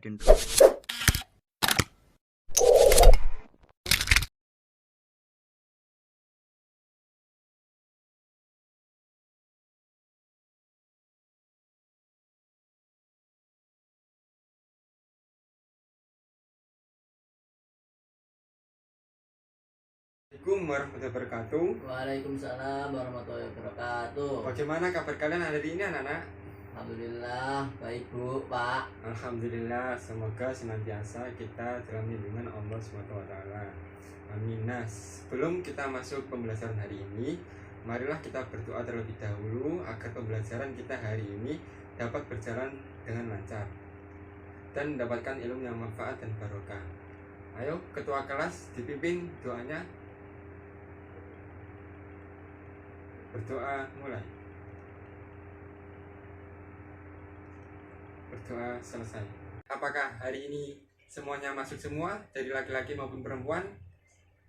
Raden. Assalamualaikum warahmatullahi wabarakatuh. Waalaikumsalam warahmatullahi wabarakatuh. Bagaimana kabar kalian hari ini anak-anak? Alhamdulillah baik Bu, Pak. Alhamdulillah, semoga senantiasa kita dalam lindungan Allah SWT. Amin. Nah, sebelum kita masuk pembelajaran hari ini, marilah kita berdoa terlebih dahulu agar pembelajaran kita hari ini dapat berjalan dengan lancar dan mendapatkan ilmu yang manfaat dan barokah. Ayo, ketua kelas dipimpin doanya. Berdoa mulai. Berdoa selesai. Apakah hari ini semuanya masuk semua, dari laki-laki maupun perempuan?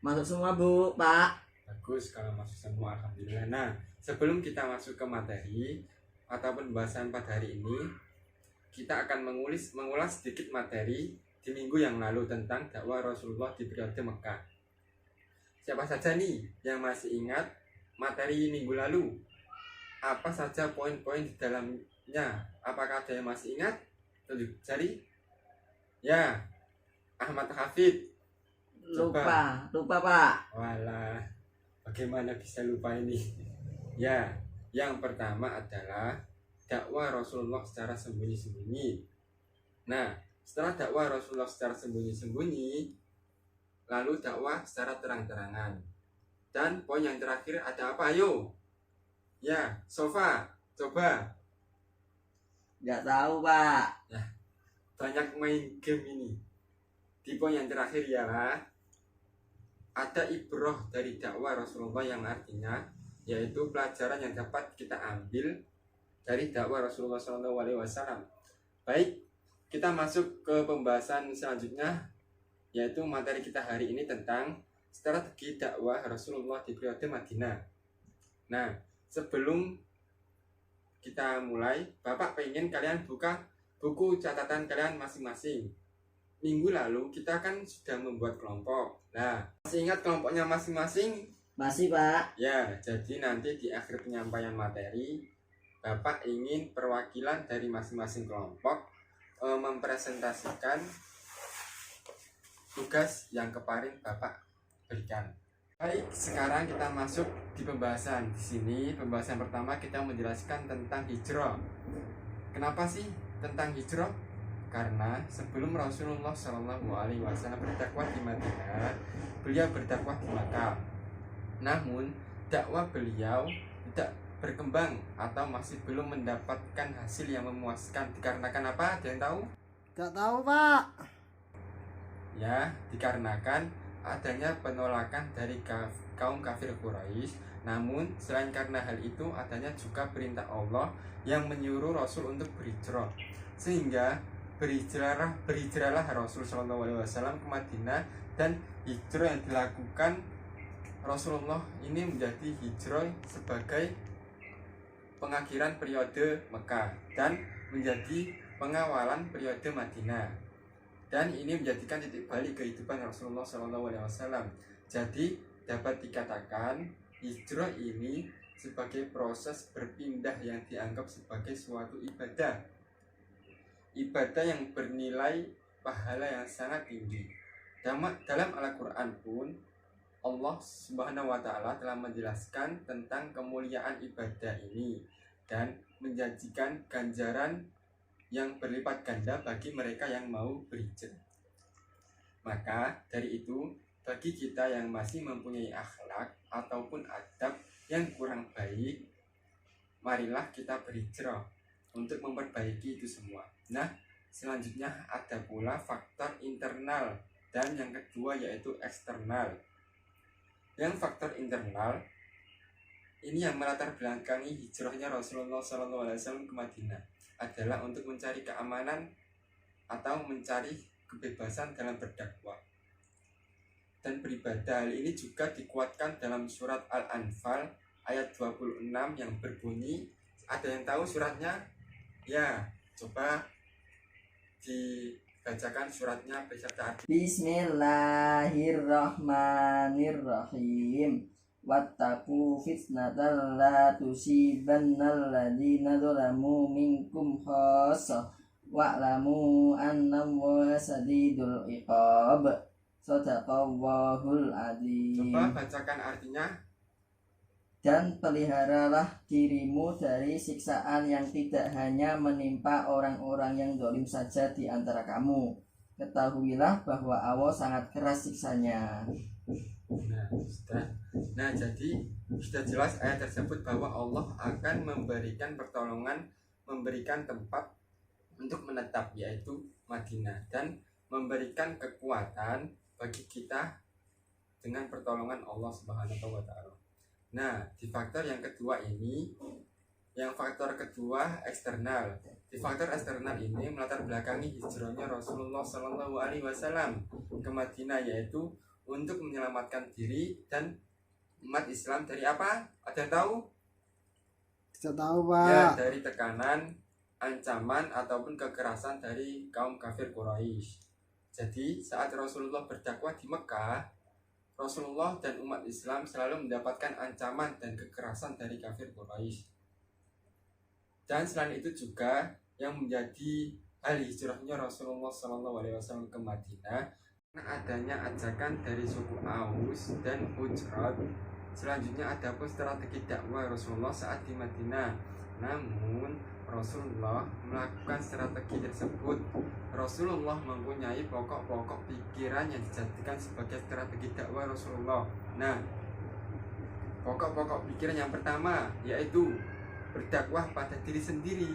Masuk semua Bu, Pak. Bagus kalau masuk semua, alhamdulillah. Nah, sebelum kita masuk ke materi ataupun bahasan pada hari ini, kita akan mengulas sedikit materi di minggu yang lalu tentang dakwah Rasulullah di periode Mekah. Siapa saja nih yang masih ingat materi minggu lalu? Apa saja poin-poin di dalamnya? Apakah ada yang masih ingat? Tunjuk jari. Ya, Ahmad Hafid. Lupa Pak. Walah, bagaimana bisa lupa ini? Ya, yang pertama adalah dakwah Rasulullah secara sembunyi-sembunyi. Nah, setelah dakwah Rasulullah secara sembunyi-sembunyi, lalu dakwah secara terang-terangan. Dan poin yang terakhir ada apa? Ayo. Ya, Sofa, coba. Nggak tahu Pak. Banyak main game ini. Di poin yang terakhir ialah ada ibroh dari dakwah Rasulullah, yang artinya yaitu pelajaran yang dapat kita ambil dari dakwah Rasulullah SAW. Baik, kita masuk ke pembahasan selanjutnya, yaitu materi kita hari ini tentang strategi dakwah Rasulullah di periode Madinah. Nah, sebelum kita mulai, Bapak pengen kalian buka buku catatan kalian masing-masing. Minggu lalu kita kan sudah membuat kelompok. Nah, masih ingat kelompoknya masing-masing? Masih Pak. Ya, jadi nanti di akhir penyampaian materi, Bapak ingin perwakilan dari masing-masing kelompok mempresentasikan tugas yang kemarin Bapak berikan. Baik, sekarang kita masuk di pembahasan. Di sini pembahasan pertama kita menjelaskan tentang hijrah. Kenapa sih tentang hijrah? Karena sebelum Rasulullah SAW berdakwah di Madinah, beliau berdakwah di Makkah. Namun dakwah beliau tidak berkembang atau masih belum mendapatkan hasil yang memuaskan. Dikarenakan apa? Ada yang tahu? Gak tahu Pak. Ya, dikarenakan adanya penolakan dari kaum kafir Quraisy. Namun selain karena hal itu, adanya juga perintah Allah yang menyuruh Rasul untuk berhijrah, sehingga berhijrahlah Rasul SAW ke Madinah. Dan hijrah yang dilakukan Rasulullah ini menjadi hijrah sebagai pengakhiran periode Mekah dan menjadi pengawalan periode Madinah. Dan ini menjadikan titik balik kehidupan Rasulullah SAW. Jadi dapat dikatakan hijrah ini sebagai proses berpindah yang dianggap sebagai suatu ibadah yang bernilai pahala yang sangat tinggi. Dalam Al-Quran pun Allah Subhanahu wa Ta'ala telah menjelaskan tentang kemuliaan ibadah ini dan menjanjikan ganjaran yang berlipat ganda bagi mereka yang mau berhijrah. Maka dari itu, bagi kita yang masih mempunyai akhlak ataupun adab yang kurang baik, marilah kita berhijrah untuk memperbaiki itu semua. Nah, selanjutnya ada pula faktor internal dan yang kedua yaitu eksternal. Yang faktor internal ini yang melatar belakangi hijrahnya Rasulullah SAW ke Madinah adalah untuk mencari keamanan atau mencari kebebasan dalam berdakwah dan beribadah. Hal ini juga dikuatkan dalam surat Al-Anfal ayat 26 yang berbunyi, ada yang tahu suratnya? Ya, coba di bacakan suratnya beserta arti. Bismillahirrahmanirrahim. Wattaqu fitnatan la tusibannal ladzina zalamu minkum khassah wa'lamu annallaha sadidul iqab. Shadaqallahul adzim. Coba bacakan artinya. Dan peliharalah dirimu dari siksaan yang tidak hanya menimpa orang-orang yang zalim saja di antara kamu. Ketahuilah bahwa Allah sangat keras siksanya. Nah, jadi sudah jelas ayat tersebut bahwa Allah akan memberikan pertolongan, memberikan tempat untuk menetap, yaitu Madinah, dan memberikan kekuatan bagi kita dengan pertolongan Allah Subhanahu wa Ta'ala. Nah, di faktor yang kedua ini, yang faktor kedua eksternal. Di faktor eksternal ini melatar belakangi hijrahnya Rasulullah Shallallahu Alaihi Wasallam ke Madinah, yaitu untuk menyelamatkan diri dan umat Islam dari apa? Ada yang tahu? Tidak tahu Ya, Pak. dari tekanan, ancaman ataupun kekerasan dari kaum kafir Quraisy. Jadi saat Rasulullah berdakwah di Mekah, Rasulullah dan umat Islam selalu mendapatkan ancaman dan kekerasan dari kafir Quraisy. Dan selain itu juga yang menjadi hal hijrahnya Rasulullah SAW ke Madinah, karena adanya ajakan dari suku Aus dan Hujrat. Selanjutnya ada pun strategi dakwah Rasulullah saat di Madinah. Namun Rasulullah melakukan strategi tersebut. Rasulullah mempunyai pokok-pokok pikiran yang dijadikan sebagai strategi dakwah Rasulullah. Nah, pokok-pokok pikiran yang pertama yaitu berdakwah pada diri sendiri.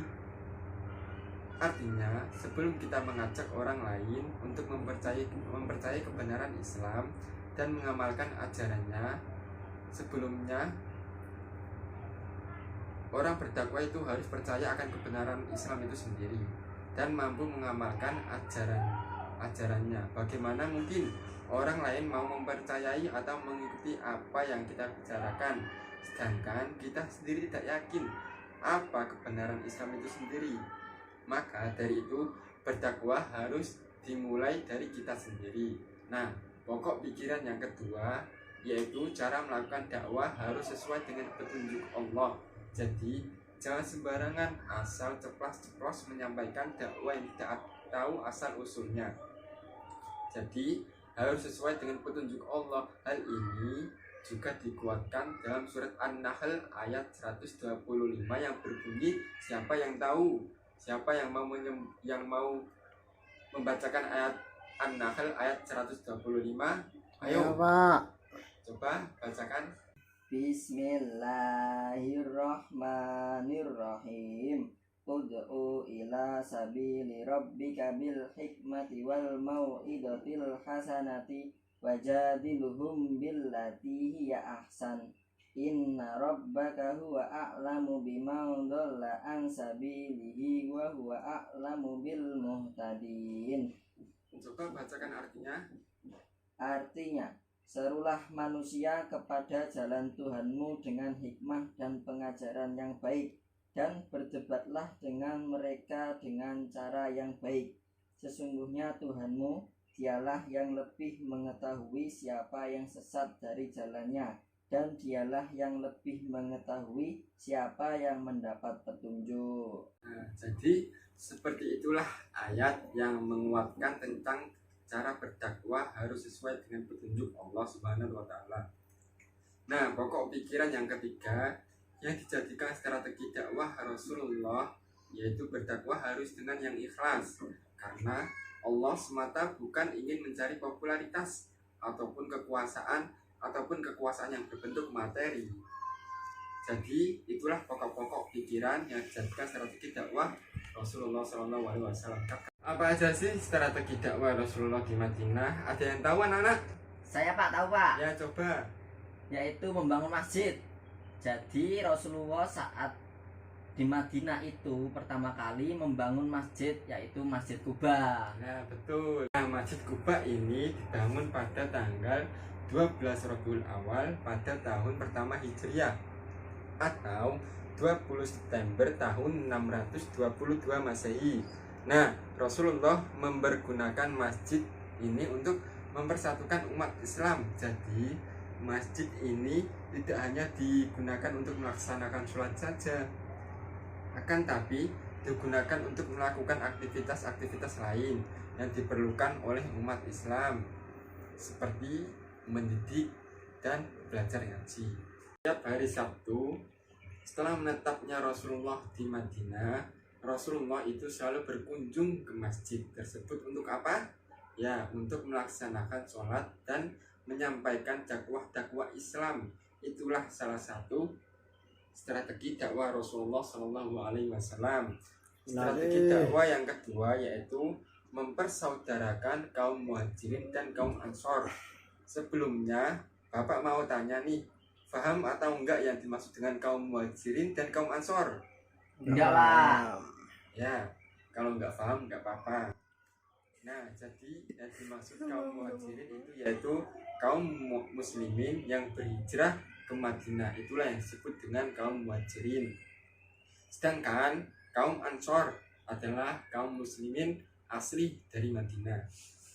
Artinya, sebelum kita mengajak orang lain untuk mempercayai kebenaran Islam dan mengamalkan ajarannya, sebelumnya orang berdakwah itu harus percaya akan kebenaran Islam itu sendiri dan mampu mengamalkan ajarannya. Bagaimana mungkin orang lain mau mempercayai atau mengikuti apa yang kita bicarakan, sedangkan kita sendiri tidak yakin apa kebenaran Islam itu sendiri? Maka dari itu berdakwah harus dimulai dari kita sendiri. Nah, pokok pikiran yang kedua yaitu cara melakukan dakwah harus sesuai dengan petunjuk Allah. Jadi jangan sembarangan asal ceplas-ceplos menyampaikan dakwah yang tidak tahu asal usulnya. Jadi harus sesuai dengan petunjuk Allah. Hal ini juga dikuatkan dalam surat An-Nahl ayat 125 yang berbunyi, siapa yang tahu, siapa yang mau membacakan ayat An-Nahl ayat 125? Ayo Ya Pak. coba bacakan. Bismillahirrahmanirrahim. Ud'u ila sabili rabbika bil hikmati wal mau'izatil hasanati wajadiluhum billati hiya ahsan. Inna rabbaka huwa a'lamu biman dhalla an sabilihi wa huwa a'lamu bil muhtadin. Coba bacakan artinya. Artinya, serulah manusia kepada jalan Tuhanmu dengan hikmah dan pengajaran yang baik, dan berdebatlah dengan mereka dengan cara yang baik. Sesungguhnya Tuhanmu, dialah yang lebih mengetahui siapa yang sesat dari jalannya, dan dialah yang lebih mengetahui siapa yang mendapat petunjuk. Nah, jadi seperti itulah ayat yang menguatkan tentang cara berdakwah harus sesuai dengan petunjuk Allah Subhanahu wa Ta'ala. Nah, pokok pikiran yang ketiga yang dijadikan strategi dakwah Rasulullah yaitu berdakwah harus dengan yang ikhlas, karena Allah semata bukan ingin mencari popularitas ataupun kekuasaan yang berbentuk materi. Jadi itulah pokok-pokok pikiran yang dijadikan strategi dakwah Rasulullah SAW. Apa aja sih strategi dakwah Rasulullah di Madinah? Ada yang tahu anak-anak? Saya Pak tahu Pak, Ya coba. yaitu membangun masjid. Jadi Rasulullah saat di Madinah itu pertama kali membangun masjid, yaitu Masjid Quba. Nah betul. Nah, Masjid Quba ini dibangun pada tanggal 12 Rabiul Awal pada tahun pertama Hijriah atau 20 September tahun 622 Masehi. Nah, Rasulullah mempergunakan masjid ini untuk mempersatukan umat Islam. Jadi masjid ini tidak hanya digunakan untuk melaksanakan sholat saja, akan tapi digunakan untuk melakukan aktivitas-aktivitas lain yang diperlukan oleh umat Islam, seperti mendidik dan belajar ngaji. Setiap hari Sabtu setelah menetapnya Rasulullah di Madinah, Rasulullah itu selalu berkunjung ke masjid tersebut untuk apa? Ya, untuk melaksanakan sholat dan menyampaikan dakwah-dakwah Islam. Itulah salah satu strategi dakwah Rasulullah Shallallahu Alaihi Wasallam. Strategi dakwah yang kedua yaitu mempersaudarakan kaum muhajirin dan kaum ansor. Sebelumnya, Bapak mau tanya nih, paham atau enggak yang dimaksud dengan kaum muhajirin dan kaum ansor? Enggak lah. Ya, kalau enggak paham enggak apa-apa. Nah, jadi yang dimaksud kaum muhajirin itu yaitu kaum muslimin yang berhijrah ke Madinah. Itulah yang disebut dengan kaum muhajirin. Sedangkan kaum ansor adalah kaum muslimin asli dari Madinah.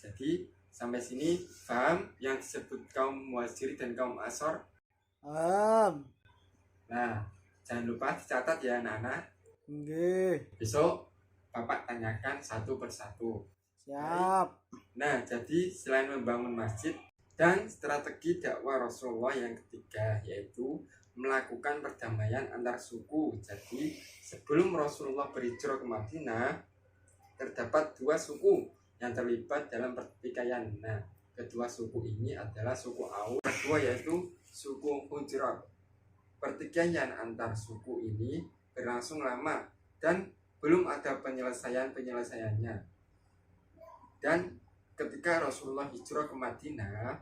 Jadi sampai sini paham yang disebut kaum muhajirin dan kaum ansor? Nah, jangan lupa dicatat ya anak-anak. Besok Bapak tanyakan satu persatu. Siap. Nah, jadi selain membangun masjid dan strategi dakwah Rasulullah yang ketiga yaitu melakukan perdamaian antar suku. Jadi sebelum Rasulullah berhijrah ke Madinah, terdapat dua suku yang terlibat dalam pertikaian. Nah, kedua suku ini adalah suku Aus, kedua yaitu suku Hujurat. Pertikaian antar suku ini berlangsung lama dan belum ada penyelesaiannya. Dan ketika Rasulullah hijrah ke Madinah,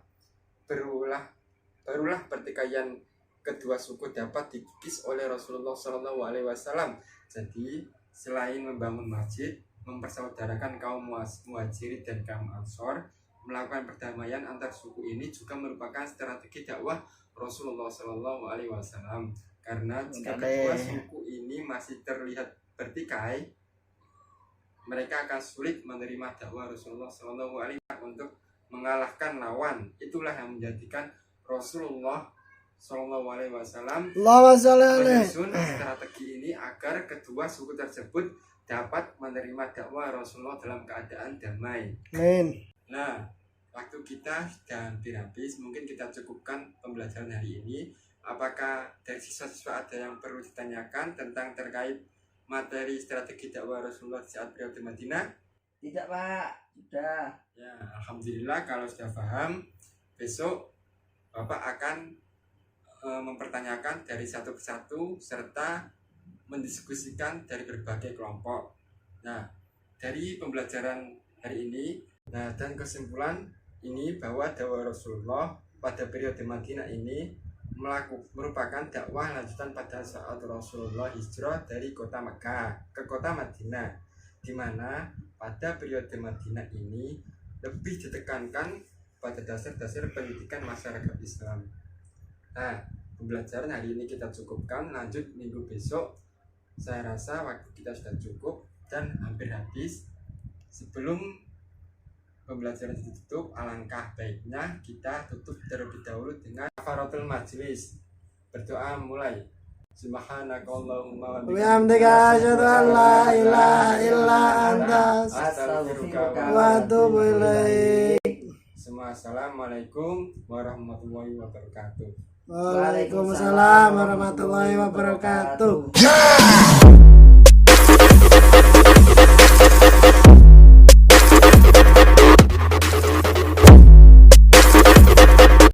barulah pertikaian kedua suku dapat dikikis oleh Rasulullah Shallallahu Alaihi Wasallam. Jadi selain membangun masjid, mempersaudarakan kaum muhajirin dan kaum ansor, melakukan perdamaian antar suku ini juga merupakan strategi dakwah Rasulullah Shallallahu Alaihi Wasallam. Karena jika kedua suku ini masih terlihat bertikai, mereka akan sulit menerima dakwah Rasulullah SAW untuk mengalahkan lawan. Itulah yang menjadikan Rasulullah SAW menyusun strategi ini agar kedua suku tersebut dapat menerima dakwah Rasulullah dalam keadaan damai. Amin. Nah, waktu kita sudah hampir habis. Mungkin kita cukupkan pembelajaran hari ini. Apakah dari siswa-siswa ada yang perlu ditanyakan tentang terkait materi strategi dakwah Rasulullah saat periode Madinah? Tidak Pak, sudah. Ya, alhamdulillah kalau sudah paham. Besok Bapak akan mempertanyakan dari satu persatu serta mendiskusikan dari berbagai kelompok. Nah, dari pembelajaran hari ini, dan kesimpulan ini bahwa dakwah Rasulullah pada periode Madinah ini merupakan dakwah lanjutan pada saat Rasulullah hijrah dari kota Mekah ke kota Madinah, di mana pada periode Madinah ini lebih ditekankan pada dasar-dasar pendidikan masyarakat Islam. Nah, pembelajaran hari ini kita cukupkan, lanjut minggu besok. Saya rasa waktu kita sudah cukup dan hampir habis. Sebelum pembelajaran ditutup, alangkah baiknya kita tutup terlebih dahulu dengan kafaratul majlis. Berdoa mulai. Subhanakallahumma wa bihamdika asyhadu an la ilaha illa anta astaghfiruka wa atubu ilaik. Semua assalamualaikum warahmatullahi wabarakatuh. Waalaikumsalam warahmatullahi wabarakatuh.